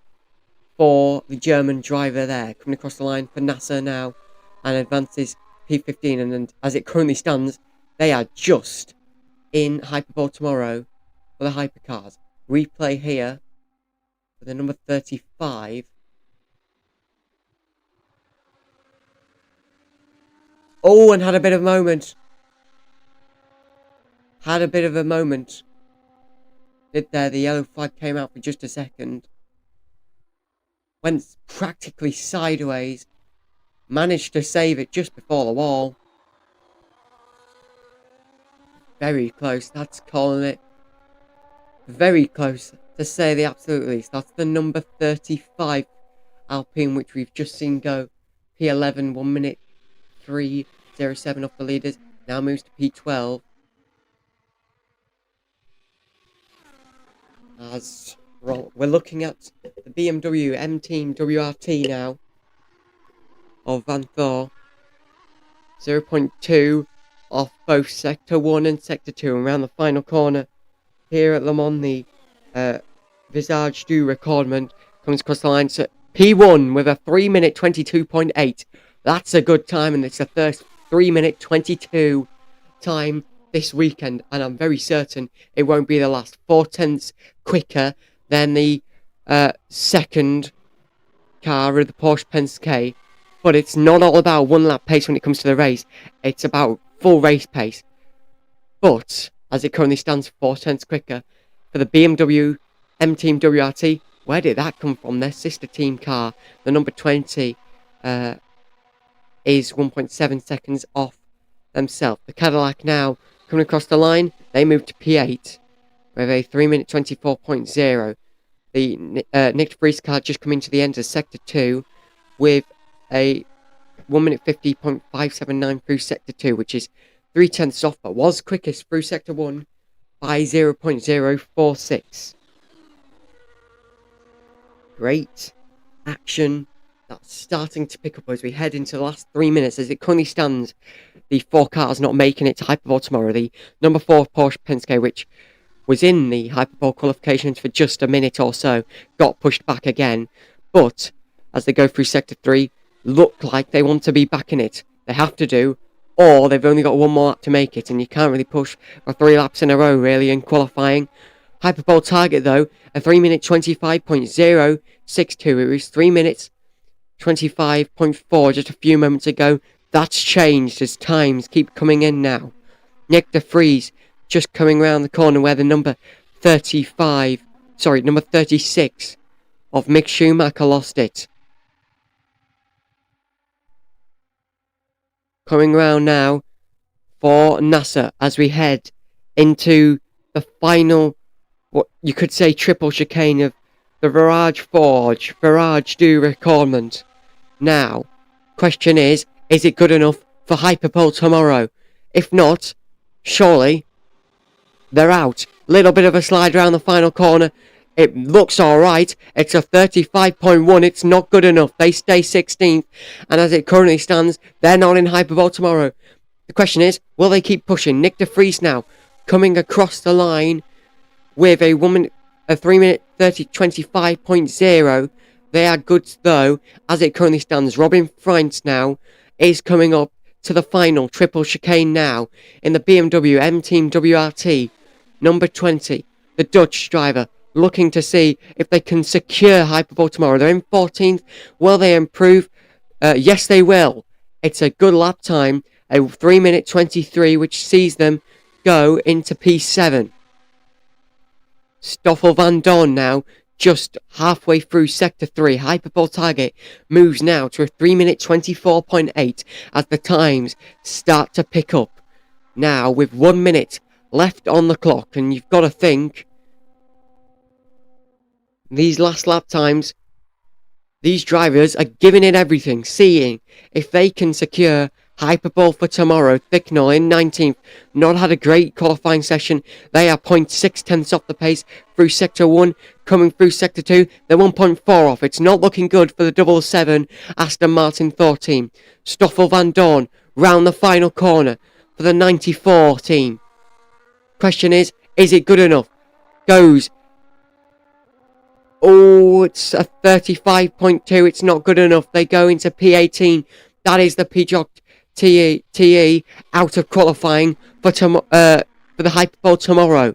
for the German driver there. Coming across the line for Nasser now, and advances P15. And as it currently stands, they are just in Hyperpole tomorrow for the Hypercars. Replay here for the number 35. Oh, and had a bit of a moment. Did there. The yellow flag came out for just a second. Went practically sideways. managed to save it just before the wall. Very close, that's calling it. Very close, to say the absolute least. That's the number 35 Alpine, which we've just seen go P11, 1 minute 3:07 off the leaders. Now moves to P12. As we're looking at the BMW M Team WRT now of Van Thor. 0.2 off both Sector 1 and Sector 2. And around the final corner here at Le Mans, the Visage du Recordment comes across the line. So P1 with a 3 minute 22.8. That's a good time, and it's the first 3 minute 22 time this weekend, and I'm very certain it won't be the last. 4/10 quicker than the second car of the Porsche Penske, but it's not all about one lap pace when it comes to the race. It's about full race pace. But as it currently stands, 4/10 quicker for the BMW M Team WRT. Where did that come from? Their sister team car, the number 20, is 1.7 seconds off themselves. The Cadillac now coming across the line, they move to P8 with a 3 minute 24.0. The Nick de Vries car just coming to the end of Sector 2 with a 1 minute 50.579 through Sector 2, which is 3/10 off, but was quickest through Sector 1 by 0.046. Great action that's starting to pick up as we head into the last 3 minutes. As it currently stands, the 4 cars not making it to Hyperpole tomorrow. The number 4 Porsche Penske, which was in the Hyperpole qualifications for just a minute or so, got pushed back again. But as they go through Sector 3, look like they want to be back in it. They have to do, or they've only got one more lap to make it, and you can't really push for 3 laps in a row, really, in qualifying. Hyperpole target, though, a 3 minute 25.062. It was 3 minutes 25.4 just a few moments ago. That's changed as times keep coming in now. Nick de Vries just coming round the corner where the number 36 of Mick Schumacher lost it. Coming round now for Nasser as we head into the final, what you could say, triple chicane of the Virage du Recordment. Now, question is it good enough for Hyperpole tomorrow? If not, surely they're out. Little bit of a slide around the final corner. It looks alright. It's a 35.1. It's not good enough. They stay 16th. And as it currently stands, they're not in Hyperpole tomorrow. The question is, will they keep pushing? Nick de Vries now coming across the line with a 3 minute 25.0. They are good though, as it currently stands. Robin Freins now is coming up to the final triple chicane now in the BMW M Team WRT. Number 20, the Dutch driver, looking to see if they can secure Hyperpole tomorrow. They're in 14th. Will they improve? Yes, they will. It's a good lap time, a 3 minute 23, which sees them go into P7. Stoffel Van Dorn now just halfway through Sector 3. Hyperpole target moves now to a 3 minute 24.8 as the times start to pick up. Now with 1 minute left on the clock, and you've got to think these last lap times, these drivers are giving it everything, seeing if they can secure Hyperpole for tomorrow. Thicknell in 19th, not had a great qualifying session. They are 0.6 off the pace through Sector 1, coming through Sector 2. They're 1.4 off. It's not looking good for the 777 Aston Martin Thor team. Stoffel Van Dorn round the final corner for the 94 team. Question is it good enough? Goes. Oh, it's a 35.2. It's not good enough. They go into P18. That is the Peugeot TE out of qualifying for the Hyperpole tomorrow.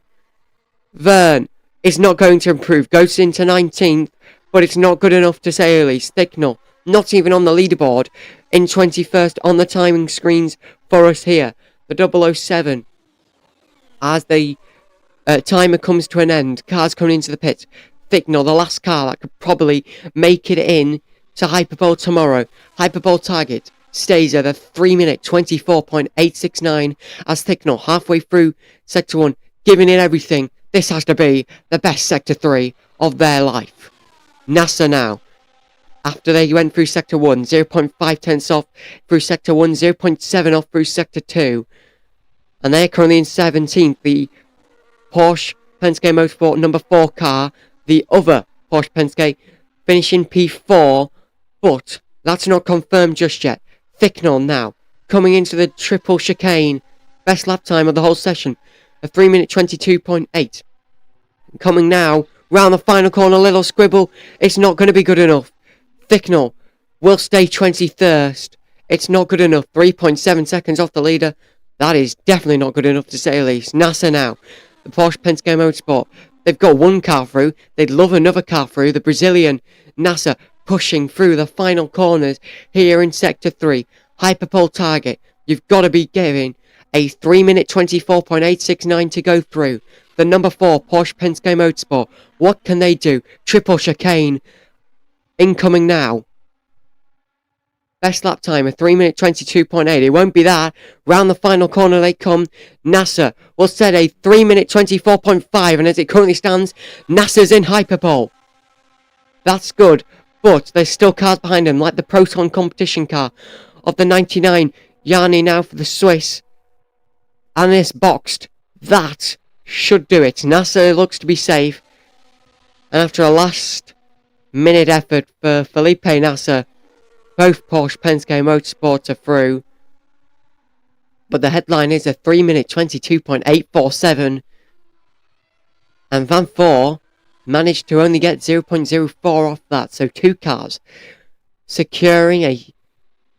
Verne is not going to improve. Goes into 19th, but it's not good enough to say early. Thicknell, not even on the leaderboard, in 21st on the timing screens for us here. The 007. As the timer comes to an end, cars coming into the pit. Thicknell, the last car that could probably make it in to Hyperpole tomorrow. Hyperpole target stays at a 3-minute 24.869 as Thicknell halfway through Sector 1, giving it everything. This has to be the best Sector 3 of their life. NASA now, after they went through Sector 1, 0.5 tenths off through Sector 1, 0.7 off through Sector 2. And they're currently in 17th. The Porsche Penske Motorsport number 4 car, the other Porsche Penske, finishing P4. But that's not confirmed just yet. Thicknell now, coming into the triple chicane. Best lap time of the whole session, a 3-minute 22.8. Coming now, round the final corner, little squibble. It's not going to be good enough. Thicknell will stay 23rd. It's not good enough. 3.7 seconds off the leader. That is definitely not good enough to say the least. NASA now, the Porsche Penske Motorsport. They've got one car through. They'd love another car through. The Brazilian NASA pushing through the final corners here in Sector 3. Hyperpole target. You've got to be giving a 3-minute 24.869 to go through. The number 4 Porsche Penske Motorsport. What can they do? Triple chicane. Incoming now. Best lap time, a 3-minute 22.8. It won't be that. Round the final corner they come. NASA will set a 3-minute 24.5. And as it currently stands, NASA's in Hyperpole. That's good. But there's still cars behind him, like the Proton competition car of the 99. Yanni now for the Swiss. And this boxed. That should do it. NASA looks to be safe. And after a last-minute effort for Felipe Nasser, both Porsche Penske Motorsports are through. But the headline is a 3-minute 22.847. And Van Voor managed to only get 0.04 off that. So 2 cars securing a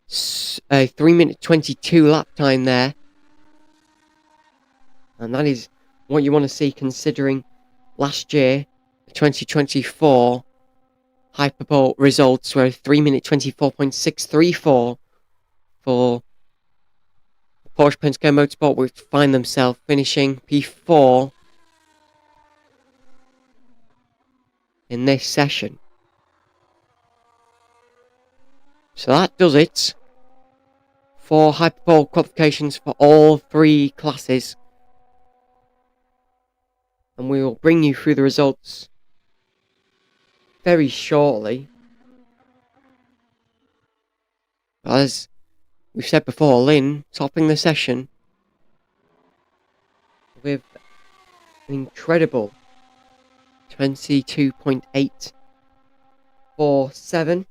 3-minute 22 lap time there. And that is what you want to see, considering last year, 2024, Hyperpole results were 3-minute 24.634 for Porsche Penske Motorsport, which find themselves finishing P4 in this session. So that does it for Hyperpole qualifications for all 3 classes. And we will bring you through the results very shortly. As we've said before, Lynn topping the session with an incredible 22.847.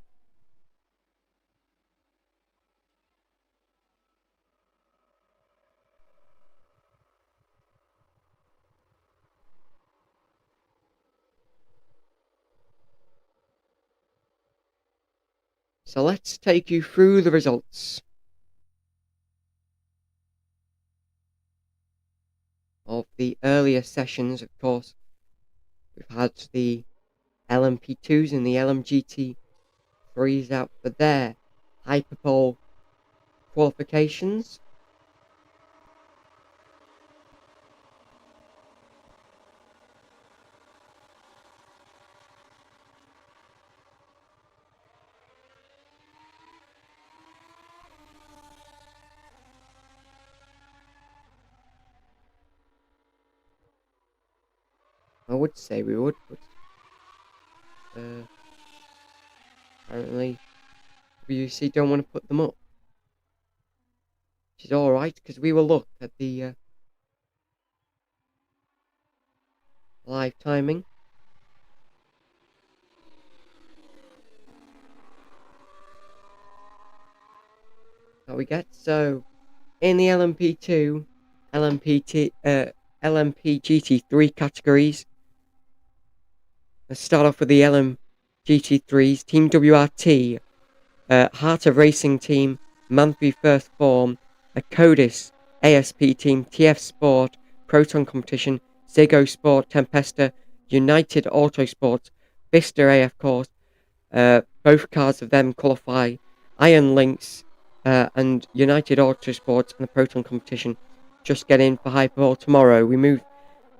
So let's take you through the results of the earlier sessions. Of course, we've had the LMP2s and the LMGT3s out for their Hyperpole qualifications. I would say we would, but apparently WC don't want to put them up, which is alright, because we will look at the live timing. That we get. So in the LMP2, LMPGT3 categories, let's start off with the LMGT3s. Team WRT, Heart of Racing Team, Manthey First Form, Codis ASP Team, TF Sport, Proton Competition, Zigo Sport, Tempesta, United Autosport, Vista AF Course. Both cars of them qualify. Iron Lynx and United Autosport and the Proton Competition just get in for Hyperpole tomorrow. We move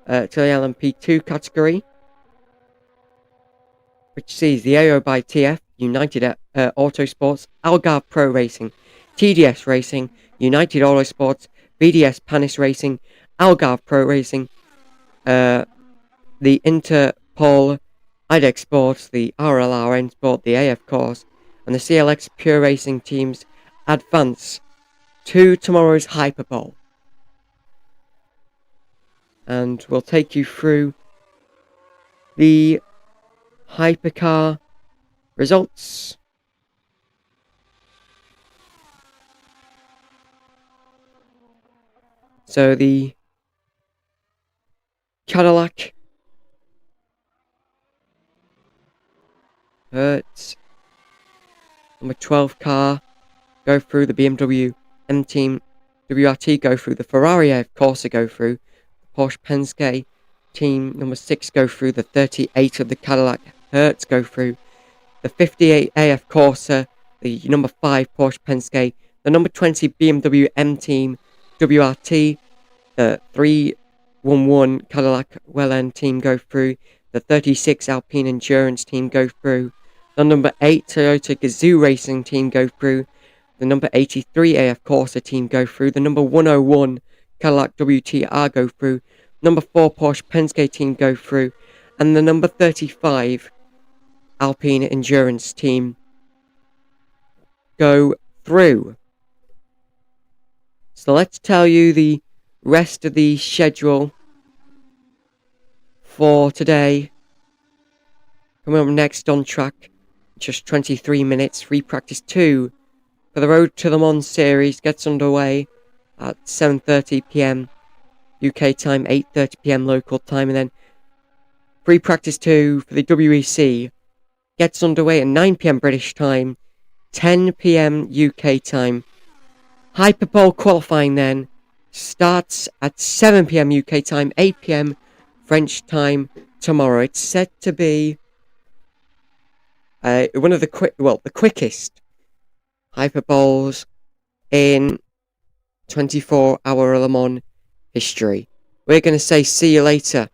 to the LMP2 category, which sees the AO by TF, United Autosports, Algarve Pro Racing, TDS Racing, United Autosports, BDS Panis Racing, Algarve Pro Racing, the Interpol, IDEX Sports, the RLRN Sport, the AF Cars, and the CLX Pure Racing teams advance to tomorrow's Hyperpole. And we'll take you through the Hypercar results. So the Cadillac, Hertz, number 12 car, go through. The BMW M Team WRT go through. The Ferrari AF Corsa go through. The Porsche Penske Team number 6 go through. The 38 of the Cadillac Hertz go through. The 58 AF Corsa, the number 5 Porsche Penske, the number 20 BMW M Team WRT, the 311 Cadillac Well-End team go through. The 36 Alpine Endurance team go through. The number 8 Toyota Gazoo Racing team go through. The number 83 AF Corsa team go through. The number 101 Cadillac WTR go through. Number 4 Porsche Penske team go through. And the number 35 Alpine Endurance team go through. So let's tell you the rest of the schedule for today. Coming up next on track, just 23 minutes, free practice 2 for the Road to Le Mans series gets underway at 7:30 p.m. UK time, 8:30 p.m. local time, and then free practice 2 for the WEC gets underway at 9 p.m. British time, 10 p.m. UK time. Hyperpole qualifying then starts at 7 p.m. UK time, 8 p.m. French time tomorrow. It's set to be one of the quickest Hyperpoles in 24-hour Le Mans history. We're going to say see you later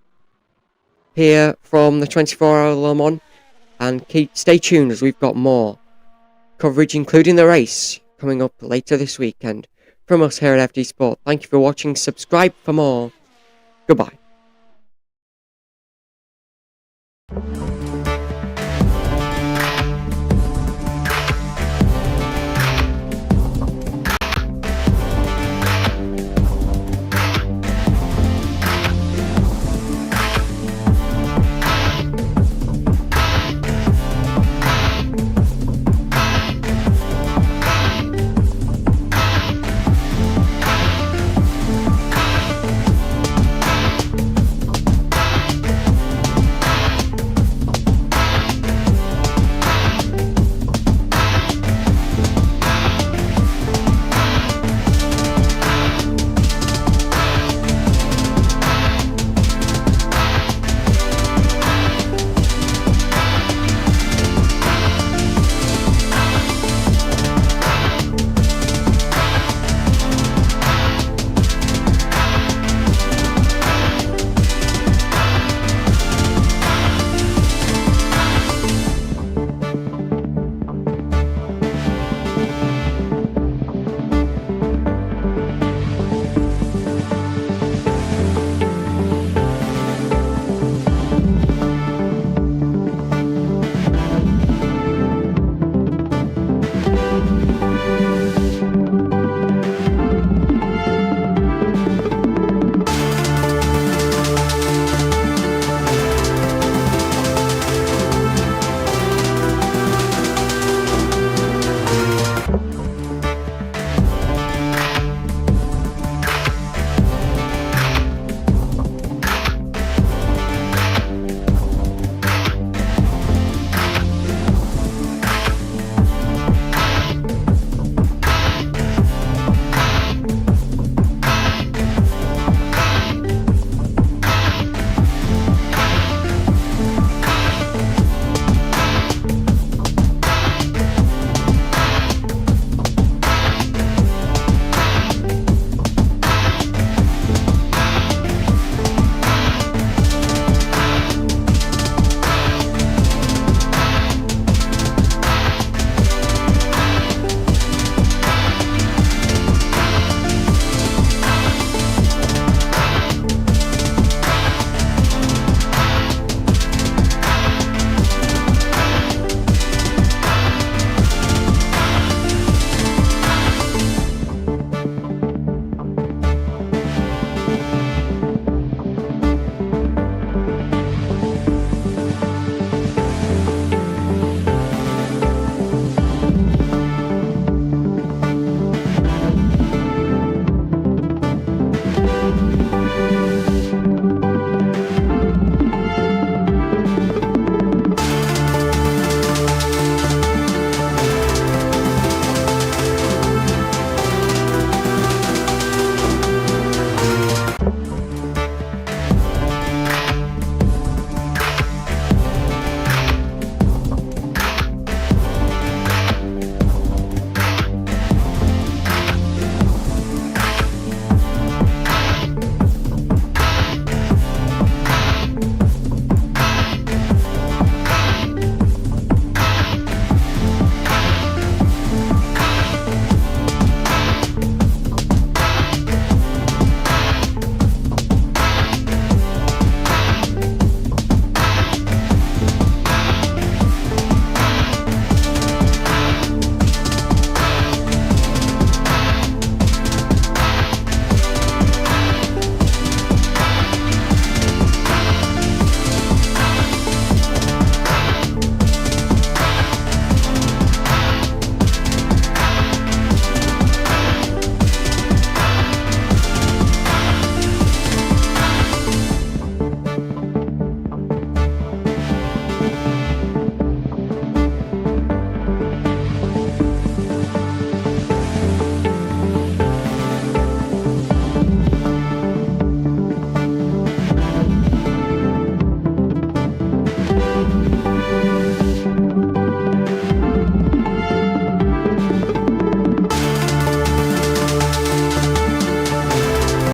here from the 24-hour Le Mans, and stay tuned as we've got more coverage, including the race, coming up later this weekend from us here at FD Sport. Thank you for watching. Subscribe for more. Goodbye.